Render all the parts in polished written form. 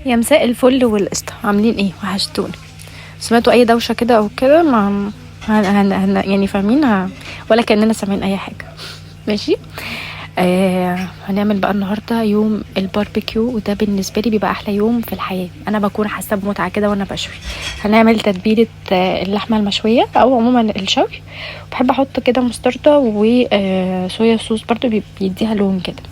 يا مساء الفل والقشطة، عاملين ايه؟ وحشتوني. سمعتوا اي دوشة كده او كده؟ ما يعني فاهمين ولا كأننا سامعين اي حاجة؟ ماشي. هنعمل بقى النهاردة يوم الباربيكيو، وده بالنسبة لي بيبقى احلى يوم في الحياة. انا بكون حاسة بمتعة كده وانا بشوي. هنعمل تتبيلة اللحمة المشوية او عموما الشوي. بحب احط كده مستردة وصويا صوص برضو بيديها لون كده.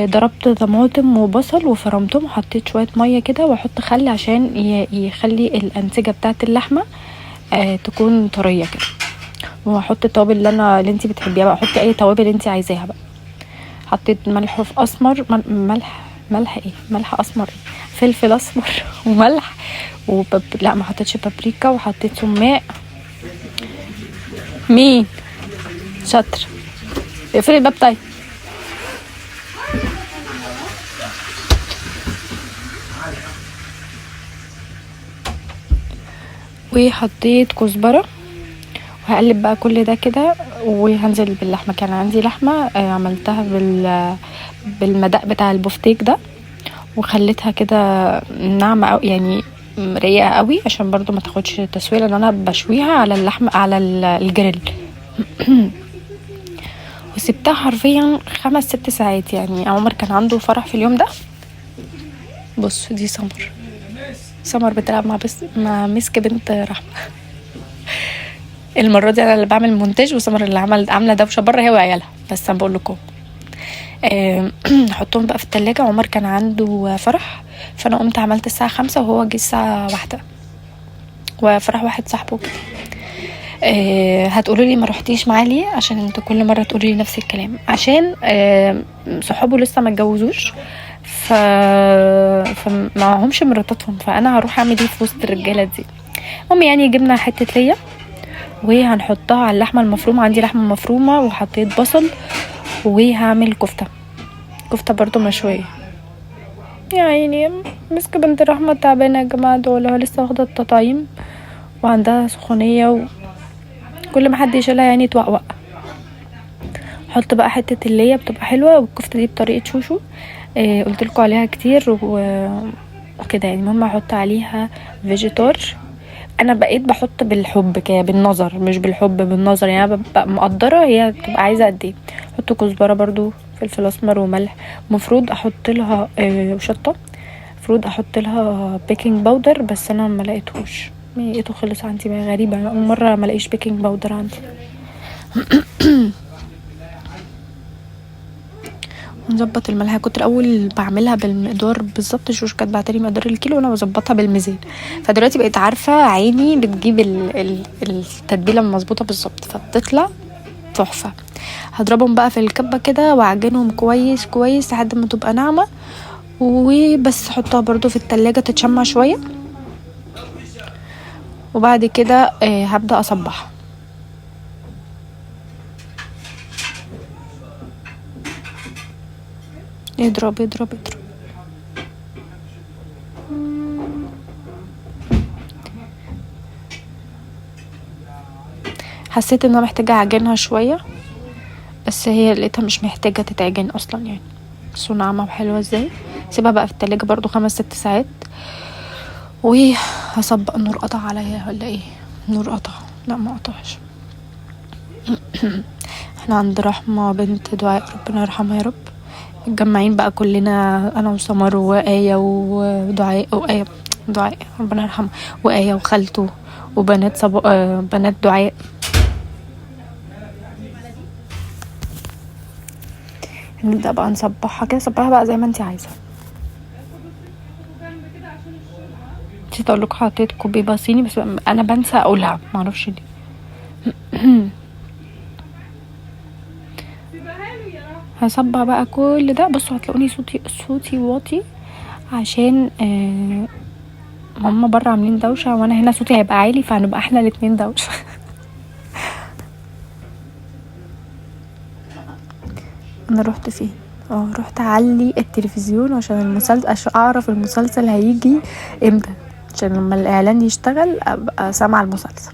ضربت طماطم وبصل وفرمتهم، حطيت شويه ميه كده واحط خل عشان يخلي الانسجه بتاعه اللحمه تكون طريه كده. وهحط التوابل اللي انت بتحبيها بقى، حطي اي توابل انت عايزاها بقى. حطيت ملح اسمر، ملح ايه، ملح اسمر ايه، فلفل اسمر وملح لا ما حطيتش بابريكا، وحطيت سماق. مين شاطر؟ اقفلي الباب طيب. وحطيت كزبره، وهقلب بقى كل ده كده، وهنزل باللحمه. كان عندي لحمه عملتها بالمدق بتاع البفتيك ده، وخليتها كده ناعمه أو يعني رقيقه قوي عشان برضو ما تاخدش تسويه، لان انا بشويها على اللحمه على الجريل. وسبتها حرفيا 5-6 ساعات. يعني عمر كان عنده فرح في اليوم ده. بص دي سمر بتلعب مع مسك بنت رحمه. المره دي انا اللي بعمل مونتاج، وسمر اللي عامله دوشه بره هي وعيالها، بس انا بقول لكم نحطهم بقى في التلاجة. عمر كان عنده فرح، فانا قمت عملت الساعه 5 وهو جه الساعه 1، وفرح واحد صاحبه كده. هتقولوا لي ما رحتيش معاه ليه؟ عشان انتوا كل مره تقولوا لي نفس الكلام. عشان صحابه لسه ما اتجوزوش، فمعهمش مراتاتهم، فانا هروح اعمل ايه في وسط الرجاله دي؟ المهم يعني جبنا حته ليا وهنحطها على اللحمه المفرومه. عندي لحمه مفرومه وحطيت بصل، وهعمل كفته برضو مشويه. يعني مسك بنت رحمه تعبانه يا جماعه، دول لسه واخده التطعيم وعندها سخونيه، وكل ما حد يشيلها يعني توقوق. حط بقى حته اللي هي بتبقى حلوه، والكفته دي بطريقه شوشو قلت لكم عليها كتير وكده. يعني المهم احط عليها فيجيتار. انا بقيت بحط بالحب كده، بالنظر، مش بالحب، بالنظر. يعني انا ببقى مقدره هي بتبقى عايزه قد ايه. احط كزبره برضو، فلفل اسمر وملح. مفروض احط لها شطه. مفروض احط لها بيكنج باودر، بس انا ما لقيتهوش، لقيته خلص عندي. غريبه، اول مره ما لاقيش بيكنج باودر عندي. نظبط الملح. كنت الاول بعملها بالمقدار بالظبط، شوش كانت بعتلي مقدار الكيلو وانا بظبطها بالميزان. فدلوقتي بقيت عارفه عيني بتجيب التتبيله المظبوطه بالظبط، فبتطلع تحفه. هضربهم بقى في الكبه كده واعجنهم كويس كويس لحد ما تبقى ناعمه، وبس احطها برضو في التلاجة تتشمع شويه. وبعد كده هبدأ اصبحها. اضرب اضرب اضرب. حسيت ان انا محتاجه اعجنها شويه، بس هي لقيتها مش محتاجه تتعجن اصلا يعني. بصوا ناعمه وحلوه ازاي. سيبها بقى في التلاجة برضو 5-6 ساعات. وهصبق. النور قطع عليا ولا ايه؟ النور قطع؟ لا ما قطعش. احنا عند رحمه بنت دعاء، ربنا يرحمها يا رب. متجمعين بقى كلنا، انا وسمر وآية ودعاء دعاء ربنا يرحمها، وآية وخالته وبنات بنات دعاء. نبدأ بقى نصبحها كده. صبحها بقى زي ما انت عايزة. نسيت اقول لكم حطيت كوبيبه صيني، بس انا بنسى اقولها، معرفش ليه. هصبع بقى كل ده. بصوا هتلاقوني صوتي واطي عشان ماما بره عاملين دوشه، وانا هنا صوتي هيبقى عالي، فهنبقى احنا الاتنين دوشه. انا رحت فين؟ رحت اعلي التلفزيون عشان المسلسل، عشان اعرف المسلسل هيجي امتى، عشان لما الاعلان يشتغل ابقى سامعه المسلسل.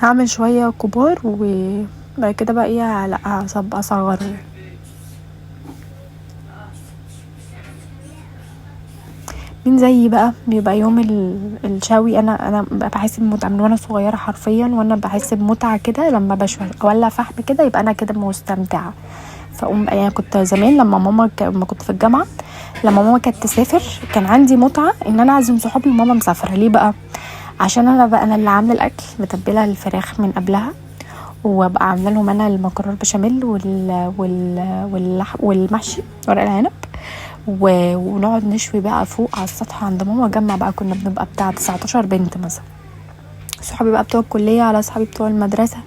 هعمل شويه كبار، وبعد كده بقى ايه، لا اصغره. مين زيي بقى بيبقى يوم الشوي، انا بحس بمتعه من وانا صغيره حرفيا، وانا بحس بمتعه كده لما بشوي اولع فحم كده، يبقى انا كده مستمتعه. فاقوم يعني كنت زمان لما ماما لما كنت في الجامعه، لما ماما كانت تسافر كان عندي متعه ان انا اعزم صحابي وماما مسافره. ليه بقى؟ عشان انا بقى انا اللي عامله الاكل، متبله الفراخ من قبلها، وابقى عامله لهم انا المكرونه البشاميل والمحشي ورق العنب، ونقعد نشوي بقى فوق على السطح عند ماما. جمع بقى كنا بنبقى بتاع 19 بنت مثلا، صحابي بقى بتوع الكليه على صحابي بتوع المدرسه،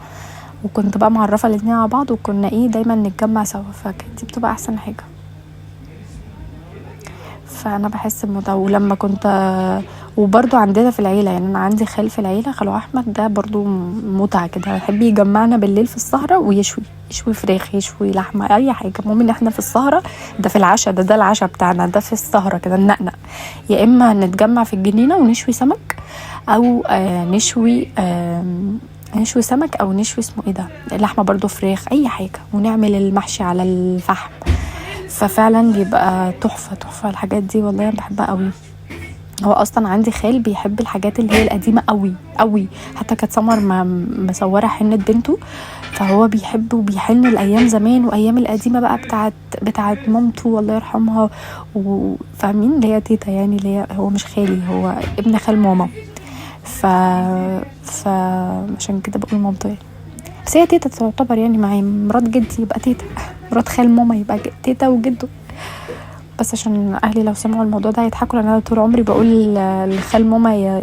وكنت بقى معرفه الاتنين على بعض، وكنا دايما نتجمع سوا، فكانت دي بتبقى احسن حاجه. فانا بحس بمتعه. ولما كنت وبرضو عندنا في العيله، يعني انا عندي خال في العيله، خالو احمد ده برضو متعه كده، يحب يجمعنا بالليل في السهره ويشوي فراخ، يشوي لحمه، اي حاجه، المهم ان احنا في السهره. ده في العشاء، ده العشاء بتاعنا، ده في السهره كده ننقنق. يا اما نتجمع في الجنينه ونشوي سمك، او نشوي سمك، او نشوي اسمه ده اللحمه برضو، فراخ، اي حاجه، ونعمل المحشي على الفحم. ففعلا بيبقى تحفه تحفه الحاجات دي، والله انا بحبها قوي. هو اصلا عندي خال بيحب الحاجات اللي هي القديمه قوي قوي، حتى كانت سمر مصوره حنه بنته، فهو بيحب وبيحن الايام زمان، وايام القديمه بقى بتاعت مامته الله يرحمها، وفاهمين اللي هي تيتا، يعني اللي هي هو مش خالي، هو ابن خال ماما. عشان كده بقول مامته يعني، بس هي تيتا تعتبر يعني، معي مرات جدي يبقى تيتا، مرات خال ماما يبقى تيتا وجده. بس عشان اهلي لو سمعوا الموضوع ده هيضحكوا، لان انا طول عمري بقول لخال ماما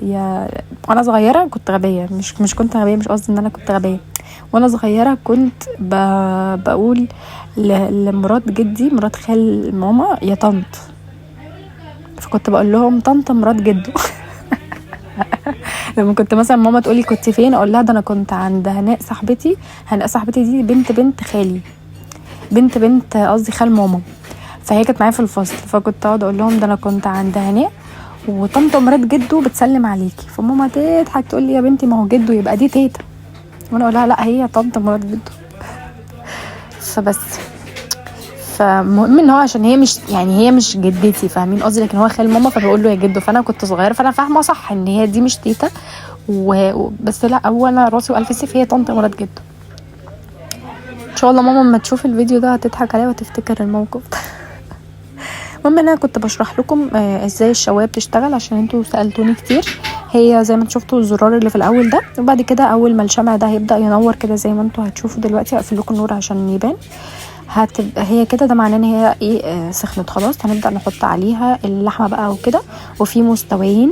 وانا صغيره كنت غبيه، مش كنت غبيه، مش قصدي ان انا كنت غبيه، وانا صغيره كنت بقول لمرات جدي، مرات خال ماما، يا طنط، فكنت بقول لهم طنط مرات جدو. لما كنت مثلا ماما تقولي كنت فين، اقول لها ده انا كنت عند هناء صاحبتي. هناء صاحبتي دي بنت خالي، بنت قصدي خال ماما، فهي كانت معايا في الفصل، فكنت اقعد اقول لهم ده انا كنت عند هناء وطنط مرات جدو بتسلم عليكي، فماما تضحك تقول لي يا بنتي ما هو جدو يبقى دي تيتا، وانا اقول لها لا هي طنط مرات جدو. فبس فمهم ان هو عشان هي مش يعني هي مش جدتي، فاهمين قصدي، لكن هو خال ماما فبقول له يا جدو، فانا كنت صغيره فانا فاهمه صح ان هي دي مش تيتا بس لا، هو انا راسي والف سيف، هي طنط مرات جدو. ان شاء الله ماما لما تشوف الفيديو ده هتضحك عليا وتفتكر الموقف ده. المهم انا كنت بشرح لكم ازاي الشوايه بتشتغل، عشان انتوا سالتوني كتير. هي زي ما شفتوا الزرار اللي في الاول ده، وبعد كده اول ما الشمع ده هيبدا ينور كده زي ما انتوا هتشوفوا دلوقتي، هقفل لكم النور عشان يبان، هتبقى هي كده، ده معناه ان هي سخنت خلاص. هنبدا نحط عليها اللحمه بقى وكده، وفي مستويين،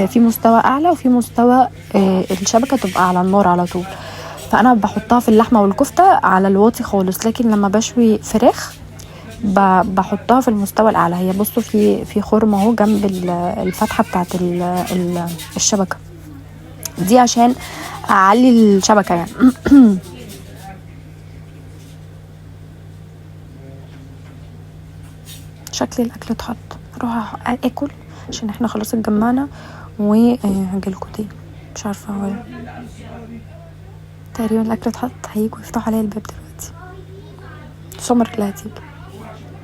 في مستوى اعلى وفي مستوى الشبكه تبقى على النار على طول. فانا بحطها في اللحمه والكفته على الواطي خالص، لكن لما بشوي فراخ بحطها في المستوى الاعلى. هي بصوا في خرم اهو جنب الفتحه بتاعت الشبكه دي عشان اعلي الشبكه يعني. شكل الاكل اتحط، اروح اكل عشان احنا خلاص اتجمعنا، وهجيلكوا تاني. مش عارفه هو تقريبا الاكل اتحط، هيجوا يفتحوا عليا الباب دلوقتي. سمر اللي هتيجي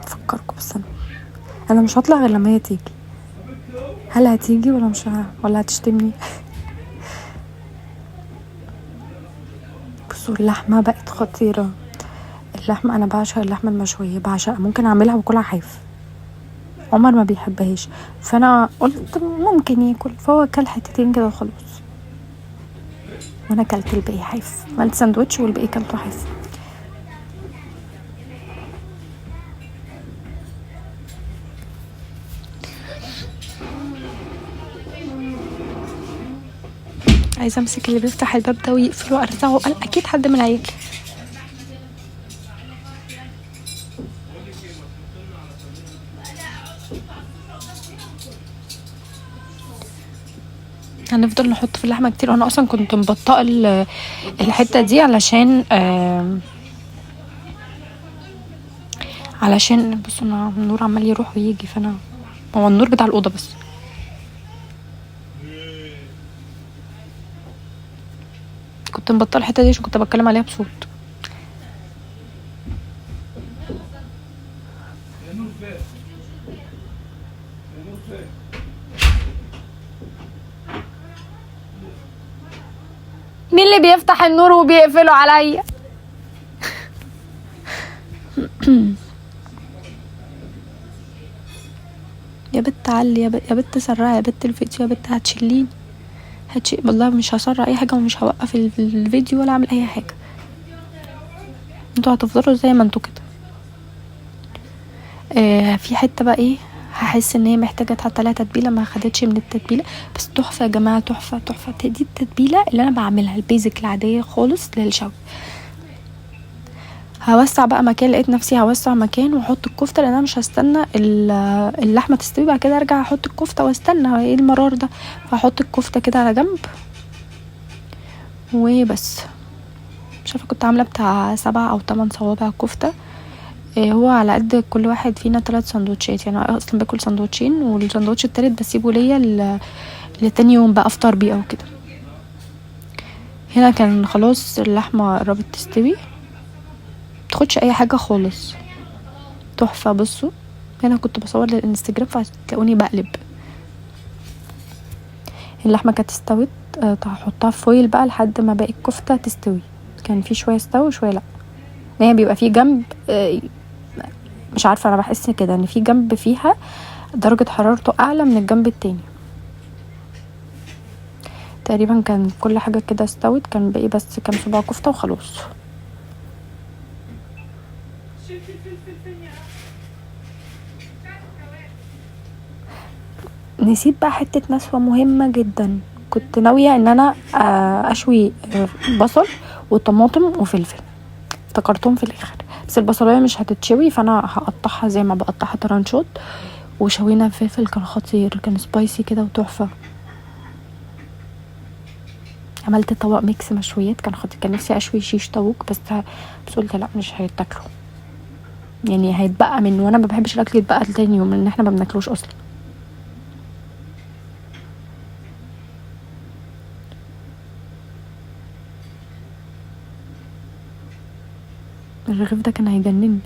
افكركم، بس انا مش هطلع غير لما هي تيجي. هل هتيجي ولا مش ولا هتشتمني؟ بصوا اللحمه بقت خطيره. اللحمه انا بعشق اللحمه المشويه، بعشق، ممكن اعملها واكلها حاف. عمر ما بيحبهاش، فانا قلت ممكن ياكل، فهو كل حتتين كده وخلاص، وانا كلت الباقي حاف، عملت ساندوتش والباقي كلته حاف. عايزه امسك اللي بيفتح الباب ده ويقفله وارزعه، قال اكيد حد من العيال. هنفضل نحط في اللحمه كتير، وانا اصلا كنت مبطئه الحته دي علشان بصوا انا النور عمال يروح ويجي، فانا هو النور بتاع الاوضه بس. كنت مبطئه الحته دي عشان كنت بتكلم عليها بصوت. مين اللي بيفتح النور وبيقفله عليا؟ يا بت علي، يا بت سرعي، يا بت الفيديو، يا بت هتشليني والله مش هسرع اي حاجه ومش هوقف الفيديو ولا اعمل اي حاجه. انتوا هتفضلوا زي ما انتوا كده. في حته بقى ايه، هحس ان هي محتاجه تحط لها تتبيله، ما خدتش من التتبيله، بس تحفه يا جماعه، تحفه تحفه. دي التتبيله اللي انا بعملها البيزك العاديه خالص للشوي. هوسع بقى مكان، لقيت نفسي هوسع مكان واحط الكفته، لان انا مش هستنى اللحمه تستوي بعد كده ارجع احط الكفته واستنى، ايه المرار ده؟ فاحط الكفته كده على جنب وبس. مش عارفه كنت عامله بتاع 7 أو 8 صوابع كفته. هو على قد كل واحد فينا 3 سندوتشات، يعني انا اصلا باكل سندوتشين، والسندوتش التالت بسيبه ليا لتاني يوم بقى افطر بيه او كده. هنا كان خلاص اللحمه قربت تستوي، متاخدش اي حاجه خالص، تحفه. بصوا هنا كنت بصور للانستجرام فتلاقوني بقلب. اللحمه كانت استوت، هحطها في فويل بقى لحد ما باقي الكفته تستوي. كان في شويه استوى وشويه لا، هي بيبقى في جنب مش عارفه، انا بحس كده ان في جنب فيها درجه حرارته اعلى من الجنب التاني. تقريبا كان كل حاجه كده استوت، كان باقي بس كام صباع كفته وخلاص. نسيت بقى حته نسوه مهمه جدا، كنت ناويه ان انا اشوي بصل وطماطم وفلفل، افتكرتهم في الاخر، بس البصلايه مش هتتشوي فانا هقطعها زي ما بقطعها طرنشات، وشوينا الفلفل كان خطير، كان سبايسي كده وتحفه. عملت طبق ميكس مشويات كان خطير، كان نفسي اشوي شيش طاووق بس قلت لا مش هيتاكلوا، يعني هيتبقى منه، وانا ما بحبش الاكل يتبقى لتاني يوم لان احنا ما بناكلوش اصلا. الرغيف ده كان هيجنني.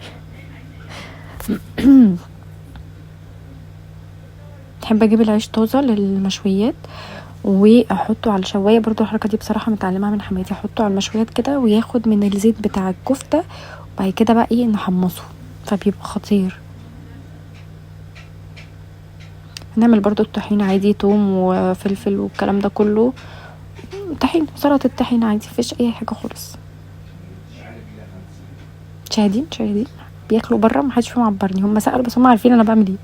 بحب اجيب العيش طازه للمشويات واحطه على الشوايه، برضو الحركه دي بصراحه متعلمها من حماتي، احطه على المشويات كده وياخد من الزيت بتاع الكفته، وبعد كده بقى ايه نحمصه فبيبقى خطير. هنعمل برضو الطحين عادي، توم وفلفل والكلام ده كله، طحين، سلطه الطحين عادي، مفيش اي حاجه خالص. شاهدين بياكلوا بره، محدش فيهم عبرني، هم سألوا بس هم عارفين انا بعمل ايه.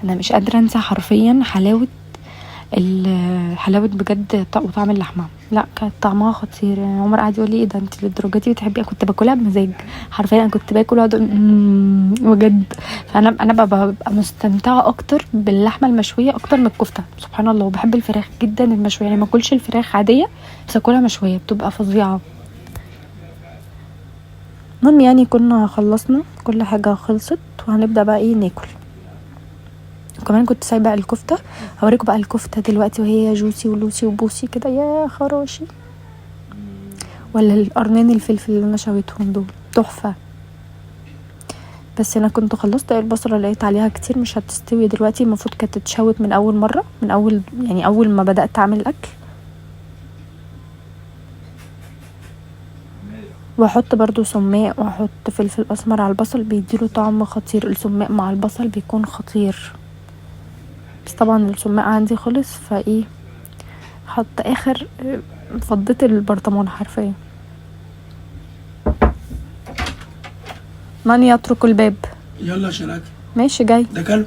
انا مش قادره انسى حرفيا حلاوه بجد وطعم اللحمه، لا كانت طعمها خطير. يعني عمر قاعد يقول لي ايه ده انت للدرجه دي بتحبيها؟ كنت باكلها بمزاج حرفيا، انا كنت باكل واقعد بجد. فانا ببقى مستمتعه اكتر باللحمه المشويه اكتر من الكفته سبحان الله. وبحب الفراخ جدا المشويه، يعني ما اكلش الفراخ عاديه بس اكلها مشويه بتبقى فظيعه. المهم يعني كنا خلصنا كل حاجه خلصت وهنبدا بقى ايه ناكل. وكمان كنت سايبه الكفته، هوريكم بقى الكفته دلوقتي وهي جوسي ولوسي وبوسي كده يا خراشي، ولا القرنين الفلفل اللي انا شويتهم دول تحفه. بس انا كنت خلصت البصله لقيت عليها كتير مش هتستوي دلوقتي، المفروض كانت تتشوت من اول مره، من اول يعني اول ما بدات اعمل الاكل. واحط برضو سماق واحط فلفل اسمر على البصل بيديله طعم خطير، السماق مع البصل بيكون خطير، بس طبعا السماق عندي خلص فايه حط اخر، فضيت البرطمان حرفيا. من يترك الباب؟ يلا شراكه ماشي جاي. ده كلو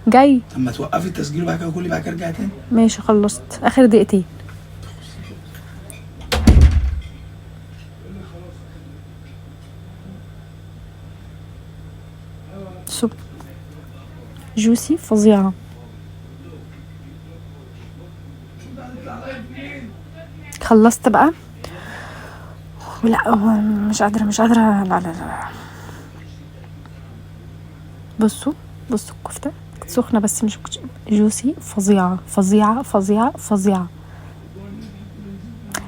جاي. طب ما توقفي التسجيل وبعد كده كل بعد كده ارجعي تاني. ماشي خلصت اخر دقيقتين. سوب جوسي فظيعه. خلصت بقى ولا هو مش قادره. لا. بصوا الكفته سخنه بس مش جوسي، فظيعه.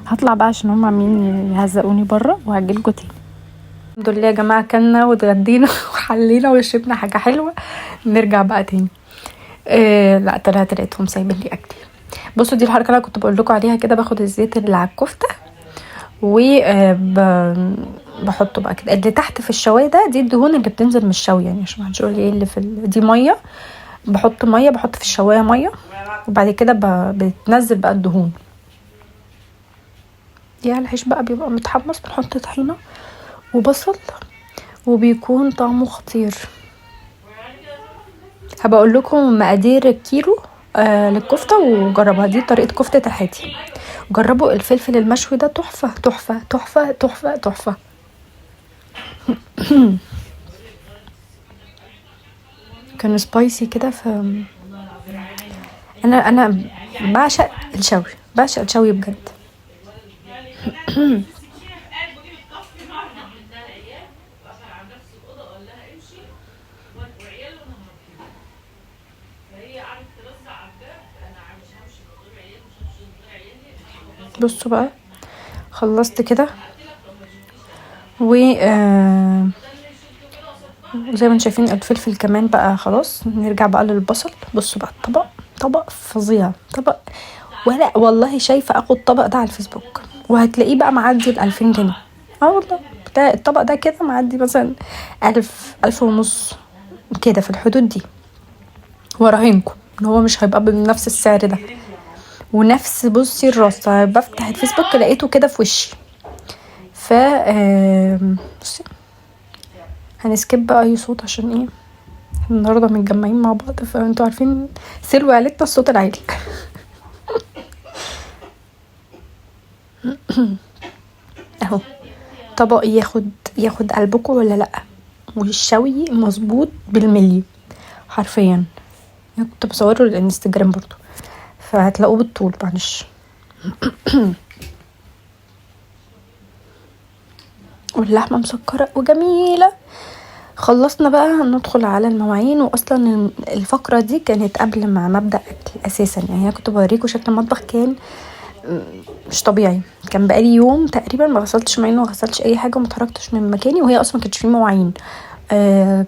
هطلع بقى عشان هم عاملين يهزقوني بره وهجيلكوا تاني. الحمد لله يا جماعه كلنا واتغدينا وحلينا وشربنا حاجه حلوه. نرجع بقى تاني. لا طلعتهم سايبين لي اكل. بصوا دي الحركه اللي كنت بقول لكم عليها كده، باخد الزيت اللي على الكفته و بحطه بقى كده. اللي تحت في الشوايه ده دي الدهون اللي بتنزل من الشوي، يعني عشان محدش يقول لي ايه اللي في دي ميه. بحط في الشوايه ميه، وبعد كده بتنزل بقى الدهون دي على العيش بقى. بيبقى متحمص، بنحط طحينه وبصل وبيكون طعمه خطير. هبقى اقول لكم مقادير الكيلو للكفته وجربها. دي طريقه كفته الحاتي، جربوا الفلفل المشوي ده تحفه. كان سبايسي كده. انا بعشق الشوي بجد. بصوا بقى خلصت كده و زي ما انتم شايفين الفلفل كمان بقى خلاص. نرجع بقى للبصل. بصوا بقى طبق فظيع. طبق ولا والله شايفه اخد الطبق ده على الفيسبوك وهتلاقيه بقى معدي 2000 جنيه. والله بتاع الطبق ده كده معدي مثلا 1000 ونص كده في الحدود دي. وراهنكم ان هو مش هيبقى بنفس السعر ده ونفس بصي الراس. بفتح الفيسبوك لقيته كده في وشي. ف بصي هنسكيب بقى اي صوت عشان ايه النهارده متجمعين مع بعض، فانتوا عارفين سلوى عيلتنا الصوت العالي. اهو طبق ياخد قلبكم ولا لا، والشوي مظبوط بالملي حرفيا. انا كنت بصوره للانستجرام برضو فهتلاقوه بالطول معلش. واللحمه مسكره وجميله. خلصنا بقى ندخل على المواعين. واصلا الفقره دي كانت قبل ما ابدا اكل اساسا، يعني انا كنت بوريكم شكل المطبخ كان مش طبيعي. كان بقالي يوم تقريبا ما غسلتش مواعين وما غسلتش اي حاجه وما اتحركتش من مكاني، وهي اصلا ما كانتش فيه مواعين.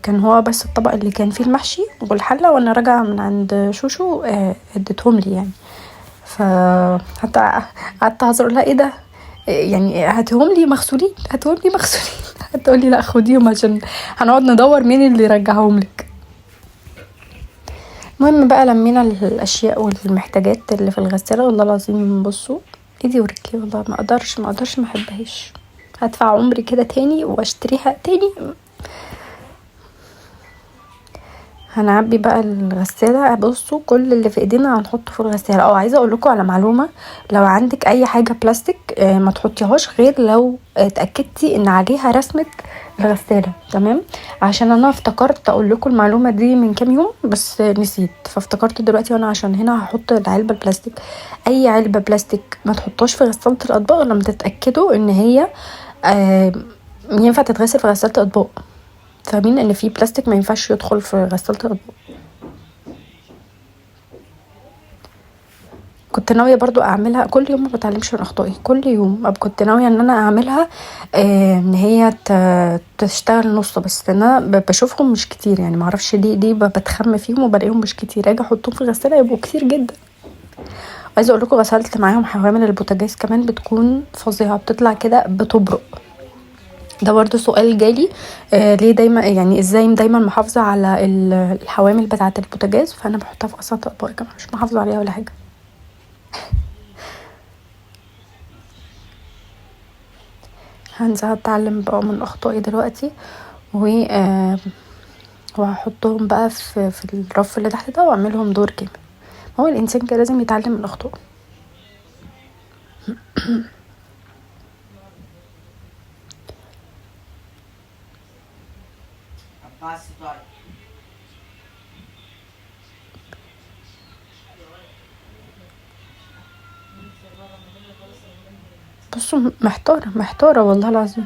كان هو بس الطبق اللي كان فيه المحشي والحله، وانا راجعه من عند شوشو اديتهم لي يعني. فحتى قعدت اهزر لها ايه ده يعني هاتهم لي مغسولين. هتقول لي لا خديهم عشان هنقعد ندور مين اللي رجعهم لك. المهم بقى لمينا الاشياء والمحتاجات اللي في الغساله. والله العظيم بصوا ايدي ورجلي والله ما اقدرش ما احبهاش. هدفع عمري كده تاني واشتريها تاني. هنعبي بقى الغساله. بصوا كل اللي في ايدينا هنحطه في الغساله. عايزه اقول لكم على معلومه، لو عندك اي حاجه بلاستيك ما تحطيهاش غير لو اتاكدتي ان عليها رسمه الغساله، تمام؟ عشان انا افتكرت اقول لكم المعلومه دي من كام يوم بس نسيت، فافتكرت دلوقتي. وانا عشان هنا هحط العلبه البلاستيك، اي علبه بلاستيك ما تحطوش في غساله الاطباق لما تتاكدوا ان هي ينفع تتغسل في غساله الاطباق. فاهمين ان في بلاستيك ما ينفعش يدخل في غساله الاطباق. كنت ناويه برضو اعملها كل يوم، ما بتعلمش من اخطائي. كل يوم كنت ناويه ان انا اعملها ان هي تشتغل نص بس، لان انا بشوفهم مش كتير يعني، معرفش ليه بتخم فيهم وبلاقيهم مش كتير. اجي احطهم في الغساله يبقوا كتير جدا. عايزه اقول لكم غسلت معاهم حوامل البوتاجاز كمان بتكون فظيعه، بتطلع كده بتبرق. ده برضو سؤال جالي ليه دايما يعني ازاي دايما محافظه على الحوامل بتاعه البوتاجاز. فانا بحطها في غساله اطباق كمان، مش محافظه عليها ولا حاجه. هنزل اتعلم بقى من اخطائي دلوقتي وهحطهم بقى في الرف اللي تحت ده واعملهم دور كامل. هو الانسان كده لازم يتعلم من اخطائه. بصوا محتاره والله العظيم.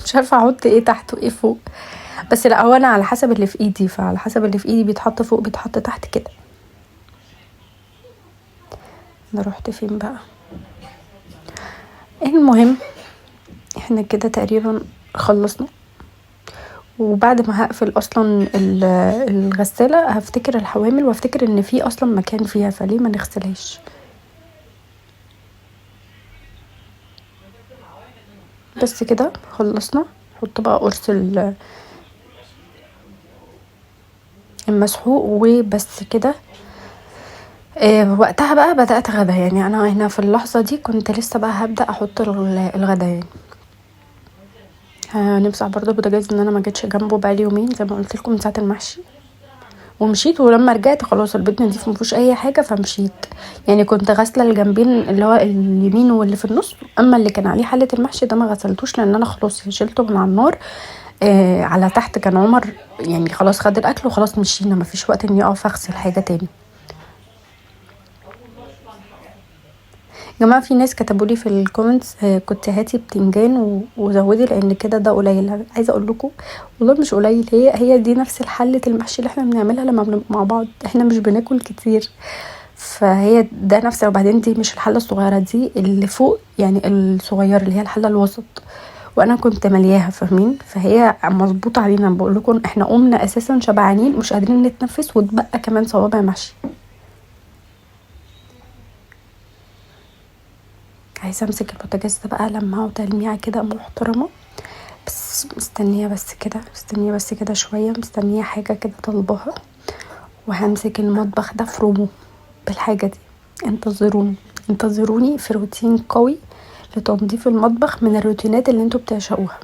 مش عارفه احط ايه تحت وايه فوق، بس لا هو انا على حسب اللي في ايدي، فعلى حسب اللي في ايدي بيتحط فوق بيتحط تحت كده. انا رحت فين بقى؟ المهم احنا كده تقريبا خلصنا، وبعد ما هقفل اصلا الغساله هفتكر الحوامل وافتكر ان في اصلا مكان فيها، فليه ما نغسلهاش. بس كده خلصنا. حط بقى قرص المسحوق وبس كده. وقتها بقى بدأت غدا، يعني انا هنا في اللحظة دي كنت لسه بقى هبدأ احط الغدا. يعني هنمسح برضه بوتاجاز ان انا ما جيتش جنبه بقالي يومين زي ما قلت لكم من ساعة المحشي، ومشيت. ولما رجعت خلاص البيت نضيف مفيهوش اي حاجة فمشيت. يعني كنت غاسلة الجنبين اللي هو اليمين واللي في النص، اما اللي كان عليه حلة المحشي ده ما غسلتوش لان انا خلاص شلته من على النار. على تحت كان عمر يعني خلاص خد الاكل وخلاص مشينا، مفيش وقت اني اقف اغسل حاجة تاني. جماعة في ناس كتبولي في الكومنتس كنت هاتي بتنجان وزودي لان كده ده قليل. عايزه اقول لكم والله مش قليل، هي دي نفس حله المحشي اللي احنا بنعملها لما بنبقى مع بعض، احنا مش بناكل كتير، فهي ده نفس. وبعدين دي مش الحله الصغيره، دي اللي فوق يعني الصغيره اللي هي الحله الوسط، وانا كنت ملياها فاهمين، فهي مظبوطه علينا. بقول لكم احنا قمنا اساسا شبعانين مش قادرين نتنفس واتبقى كمان صوابع محشي. عايزه امسك البوتاجاز ده بقى لما اقعد تلميعه كده محترمه، بس مستنيه بس كده شويه، مستنيه حاجه كده طالباها. وهمسك المطبخ ده افرمه بالحاجه دي. انتظروني في روتين قوي لتنظيف المطبخ، من الروتينات اللي انتوا بتعشقوها.